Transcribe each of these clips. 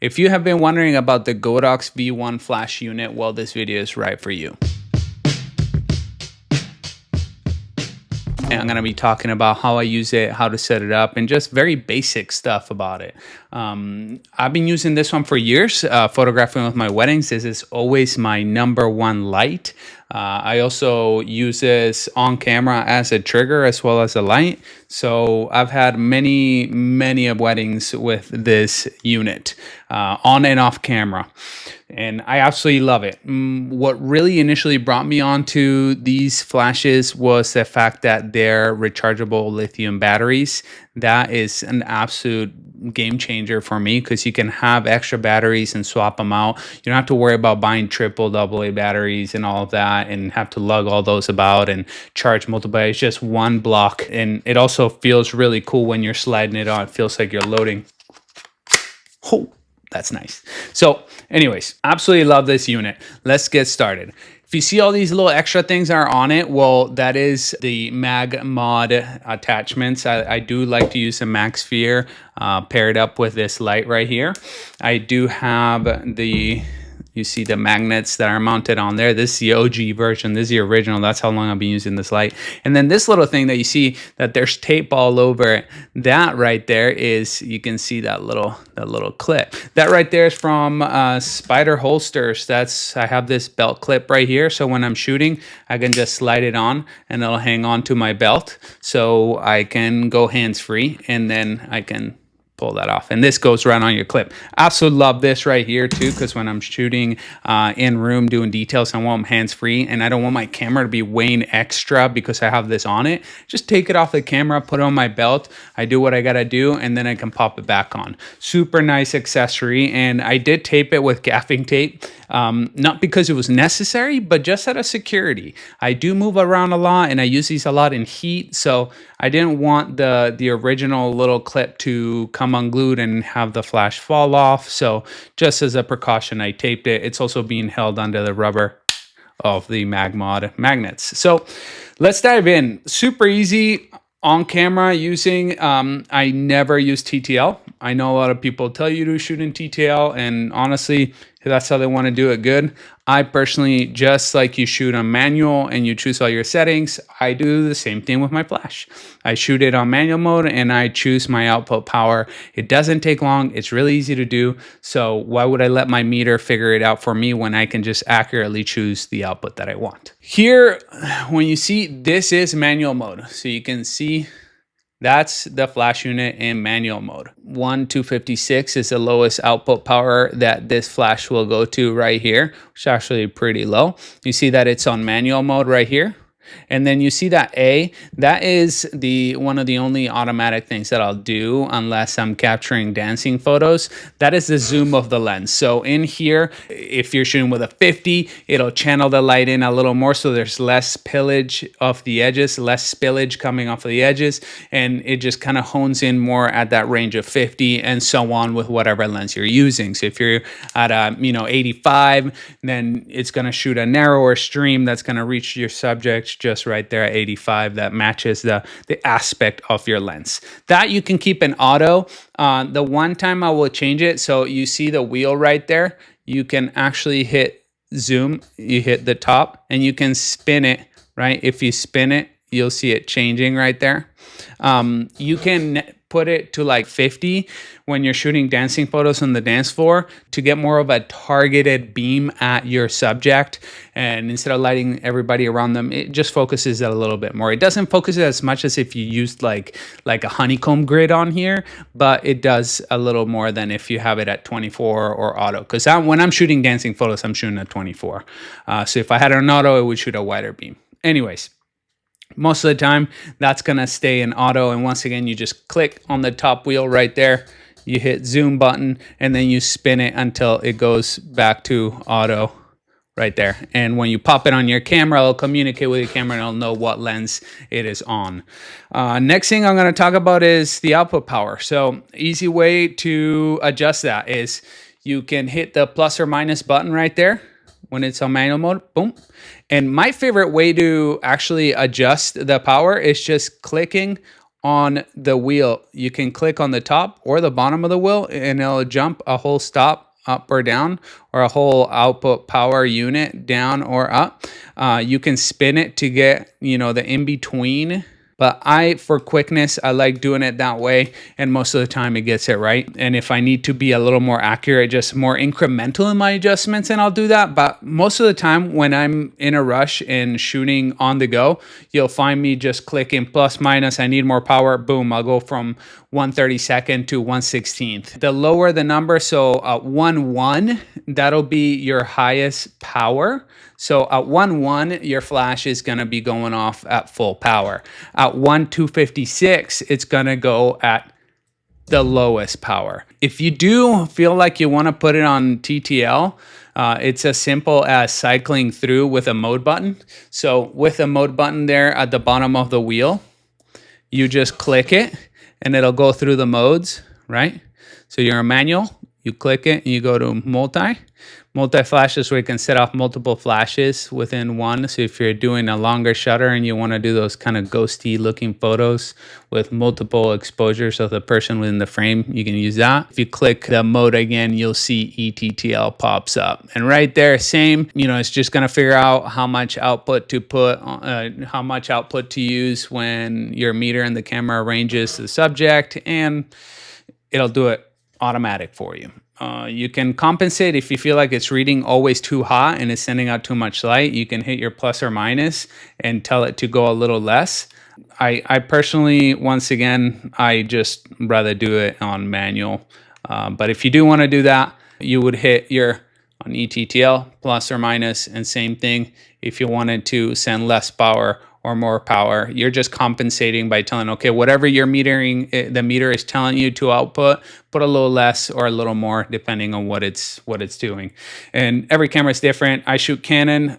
If you have been wondering about the Godox V1 flash unit, well, this video is right for you. And I'm going to be talking about how I use it, how to set it up, and just very basic stuff about it. I've been using this one for years, photographing with my weddings. This is always my #1 light. I also use this on camera as a trigger as well as a light. So I've had many weddings with this unit, on and off camera. And I absolutely love it. What really initially brought me onto these flashes was the fact that they're rechargeable lithium batteries. That is an absolute game changer for me because you can have extra batteries and swap them out. You don't have to worry about buying triple, AA batteries and all of that and have to lug all those about and charge multiple. It's just one block. And it also feels really cool when you're sliding it on. It feels like you're loading. Oh, that's nice. So anyways, absolutely love this unit. Let's get started. If you see all these little extra things are on it, well, that is the mag mod attachments. I do like to use a mag sphere paired up with this light right here. I do have you see the magnets that are mounted on there. This is the OG version. This is the original. That's how long I've been using this light. And then this little thing that you see that there's tape all over it, that right there is, you can see that little clip. That right there is from Spider Holsters. I have this belt clip right here. So when I'm shooting, I can just slide it on and it'll hang on to my belt. So I can go hands-free and then I can pull that off, and this goes right on your clip. Absolutely love this right here too, because when I'm shooting in room doing details, I want them hands-free and I don't want my camera to be weighing extra because I have this on it. Just take it off the camera, put it on my belt, I do what I gotta do, and then I can pop it back on. Super nice accessory, and I did tape it with gaffing tape, not because it was necessary, but just out of security. I do move around a lot and I use these a lot in heat, so I didn't want the original little clip to come unglued and have the flash fall off. So just as a precaution, I taped it. It's also being held under the rubber of the MagMod magnets. So let's dive in. Super easy on camera using. I never use TTL. I know a lot of people tell you to shoot in TTL, and honestly, if that's how they want to do it, good. I personally, just like you shoot on manual and you choose all your settings, I do the same thing with my flash. I shoot it on manual mode and I choose my output power. It doesn't take long. It's really easy to do. So why would I let my meter figure it out for me when I can just accurately choose the output that I want? Here, when you see, this is manual mode. So you can see that's the flash unit in manual mode. 256 is the lowest output power that this flash will go to right here, which is actually pretty low. You see that it's on manual mode right here. And then you see that that is one of the only automatic things that I'll do unless I'm capturing dancing photos. That is the zoom of the lens. So in here, if you're shooting with a 50, it'll channel the light in a little more so there's less pillage off the edges, less spillage coming off of the edges, and it just kind of hones in more at that range of 50 and so on with whatever lens you're using. So if you're at a 85, then it's going to shoot a narrower stream that's going to reach your subject just right there at 85. That matches the aspect of your lens. That you can keep in auto. The one time I will change it, so you see the wheel right there, you can actually hit zoom, you hit the top and you can spin it, right? If you spin it, you'll see it changing right there. You can put it to like 50 when you're shooting dancing photos on the dance floor to get more of a targeted beam at your subject. And instead of lighting everybody around them, it just focuses it a little bit more. It doesn't focus it as much as if you used like a honeycomb grid on here, but it does a little more than if you have it at 24 or auto. Because when I'm shooting dancing photos, I'm shooting at 24. So if I had it on auto, it would shoot a wider beam. Anyways, most of the time, that's going to stay in auto. And once again, you just click on the top wheel right there. You hit zoom button and then you spin it until it goes back to auto right there. And when you pop it on your camera, it'll communicate with your camera and it'll know what lens it is on. Next thing I'm going to talk about is the output power. So easy way to adjust that is you can hit the plus or minus button right there. When it's on manual mode, boom. And my favorite way to actually adjust the power is just clicking on the wheel. You can click on the top or the bottom of the wheel and it'll jump a whole stop up or down, or a whole output power unit down or up. You can spin it to get, the in-between. But for quickness, I like doing it that way. And most of the time it gets it right. And if I need to be a little more accurate, just more incremental in my adjustments, and I'll do that. But most of the time when I'm in a rush and shooting on the go, you'll find me just clicking plus minus. I need more power. Boom. I'll go from 1/32 to 1/16. The lower the number, so 1/1, that'll be your highest power. So at 1/1, your flash is going to be going off at full power. At 1/256, it's going to go at the lowest power. If you do feel like you want to put it on TTL, it's as simple as cycling through with a mode button. So with a mode button there at the bottom of the wheel, you just click it and it'll go through the modes, right? So you're a manual, you click it and you go to multi. Multi-flashes, where you can set off multiple flashes within one. So if you're doing a longer shutter and you want to do those kind of ghosty looking photos with multiple exposures of the person within the frame, you can use that. If you click the mode again, you'll see ETTL pops up. And right there, same, it's just going to figure out how much output to use when your meter and the camera ranges the subject, and it'll do it automatic for you. You can compensate if you feel like it's reading always too hot and it's sending out too much light. You can hit your plus or minus and tell it to go a little less. I personally, once again, I just rather do it on manual. But if you do want to do that, you would hit your on ETTL plus or minus, and same thing if you wanted to send less power or more power. You're just compensating by telling, okay, whatever you're metering, the meter is telling you to output, put a little less or a little more depending on what it's doing. And every camera is different. I shoot Canon,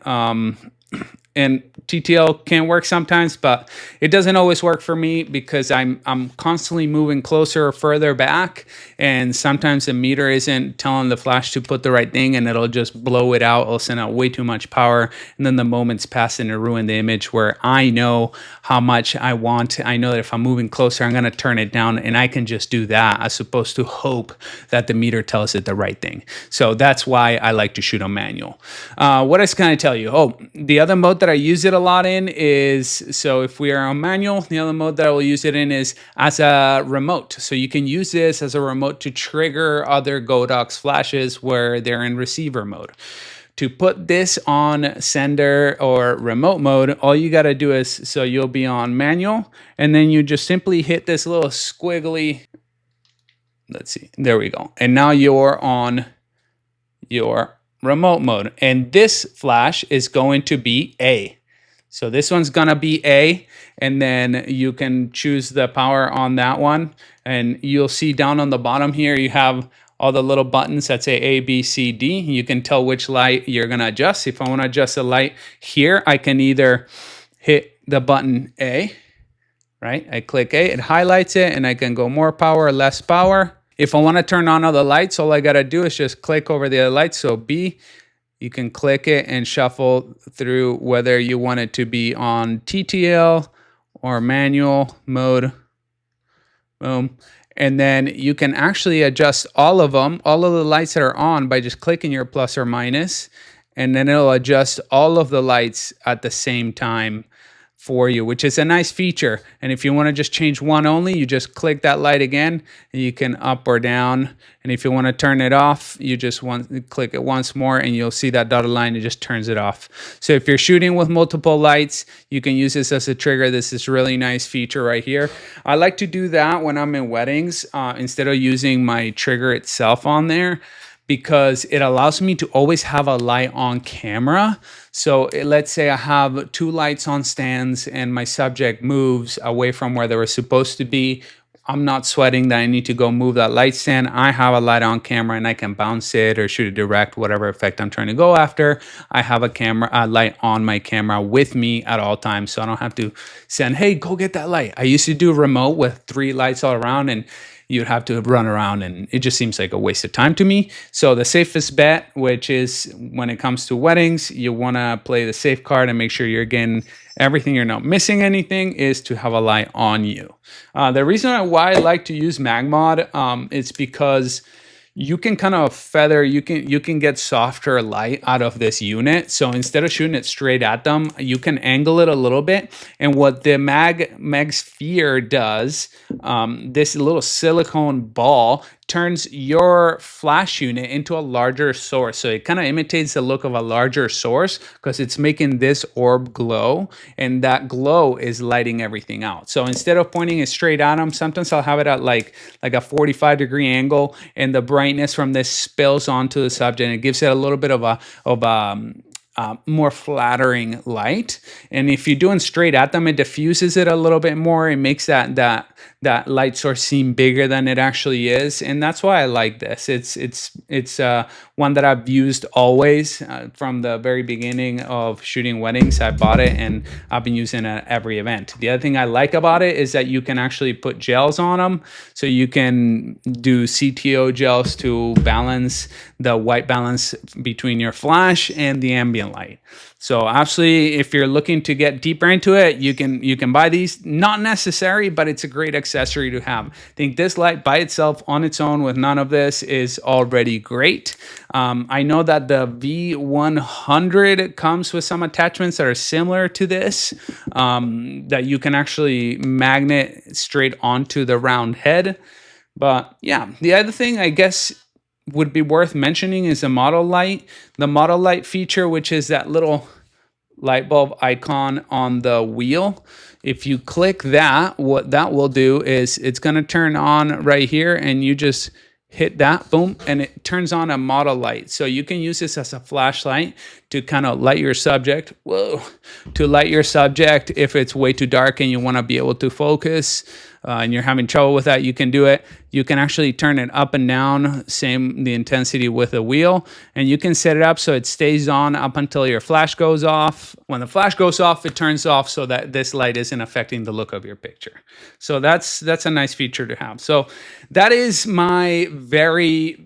and TTL can work sometimes, but it doesn't always work for me because I'm constantly moving closer or further back, and sometimes the meter isn't telling the flash to put the right thing, and it'll just blow it out. It'll send out way too much power, and then the moment's passing to ruin the image, where I know how much I want. I know that if I'm moving closer, I'm going to turn it down, and I can just do that as opposed to hope that the meter tells it the right thing. So that's why I like to shoot on manual. What else can I tell you? Oh, the other mode that I use it a lot in is, so if we are on manual, the other mode that I will use it in is as a remote. So you can use this as a remote to trigger other Godox flashes where they're in receiver mode. To put this on sender or remote mode, all you got to do is, so you'll be on manual, and then you just simply hit this little squiggly, let's see, there we go. And now you're on your remote mode, and this flash is going to be A. So this one's gonna be A, and then you can choose the power on that one, and you'll see down on the bottom here you have all the little buttons that say A, B, C, D. You can tell which light you're gonna adjust. If I want to adjust the light here, I can either hit the button A, right? I click A, it highlights it, and I can go more power, less power. If I want to turn on other lights, all I got to do is just click over the other lights. So B, you can click it and shuffle through whether you want it to be on TTL or manual mode. Boom. And then you can actually adjust all of them, all of the lights that are on, by just clicking your plus or minus, and then it'll adjust all of the lights at the same time for you, which is a nice feature. And if you want to just change one only, you just click that light again and you can up or down. And if you want to turn it off, you just click it once more and you'll see that dotted line. It just turns it off. So if you're shooting with multiple lights, you can use this as a trigger. This is really nice feature right here. I like to do that when I'm in weddings instead of using my trigger itself on there, because it allows me to always have a light on camera. So let's say I have two lights on stands and my subject moves away from where they were supposed to be. I'm not sweating that I need to go move that light stand. I have a light on camera and I can bounce it or shoot it direct, whatever effect I'm trying to go after. I have a light on my camera with me at all times, so I don't have to send, hey, go get that light. I used to do remote with 3 lights all around, and you'd have to run around, and it just seems like a waste of time to me. So the safest bet, which is when it comes to weddings, you want to play the safe card and make sure you're getting everything, you're not missing anything, is to have a light on you. The reason why I like to use MagMod, it's because you can kind of feather, you can get softer light out of this unit. So instead of shooting it straight at them, you can angle it a little bit. And what the Mag Sphere does, this little silicone ball turns your flash unit into a larger source. So it kind of imitates the look of a larger source because it's making this orb glow, and that glow is lighting everything out. So instead of pointing it straight at them, sometimes I'll have it at like a 45-degree angle, and the brightness from this spills onto the subject, and it gives it a little bit of a more flattering light. And if you're doing straight at them, it diffuses it a little bit more. It makes that light source seem bigger than it actually is, and that's why I like this. It's one that I've used always from the very beginning of shooting weddings. I bought it and I've been using it at every event. The other thing I like about it is that you can actually put gels on them, so you can do CTO gels to balance the white balance between your flash and the ambient light. So absolutely, if you're looking to get deeper into it, you can buy these. Not necessary, but it's a great accessory to have. I think this light by itself, on its own, with none of this, is already great. I know that the V100 comes with some attachments that are similar to this, that you can actually magnet straight onto the round head. But yeah, the other thing I guess would be worth mentioning is the model light. The model light feature, which is that little light bulb icon on the wheel. If you click that, what that will do is it's going to turn on right here, and you just hit that, boom, and it turns on a model light. So you can use this as a flashlight to kind of light your subject. To light your subject if it's way too dark and you want to be able to focus, and you're having trouble with that, you can do it. You can actually turn it up and down, same the intensity with a wheel, and you can set it up so it stays on up until your flash goes off. When the flash goes off, it turns off so that this light isn't affecting the look of your picture. So that's a nice feature to have. So that is my very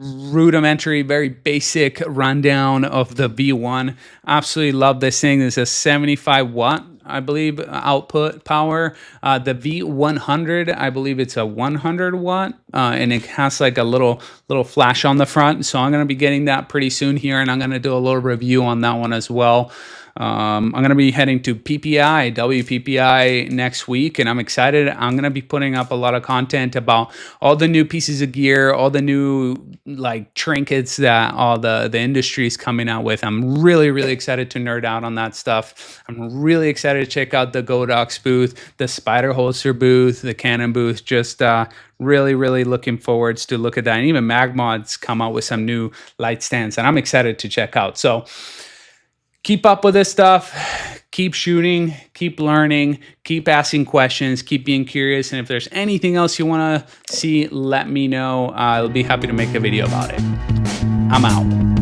rudimentary, very basic rundown of the V1. Absolutely love this thing. This is a 75 watt, I believe, output power. The V100, I believe it's a 100 watt, and it has like a little flash on the front. So I'm going to be getting that pretty soon here, and I'm going to do a little review on that one as well. I'm going to be heading to WPPI next week, and I'm excited. I'm going to be putting up a lot of content about all the new pieces of gear, all the new like trinkets that all the industry is coming out with. I'm really, really excited to nerd out on that stuff. I'm really excited to check out the Godox booth, the Spider holster booth, the Canon booth. Just really, really looking forward to look at that. And even MagMod's come out with some new light stands, and I'm excited to check out. So keep up with this stuff, keep shooting, keep learning, keep asking questions, keep being curious. And if there's anything else you want to see, let me know. I'll be happy to make a video about it. I'm out.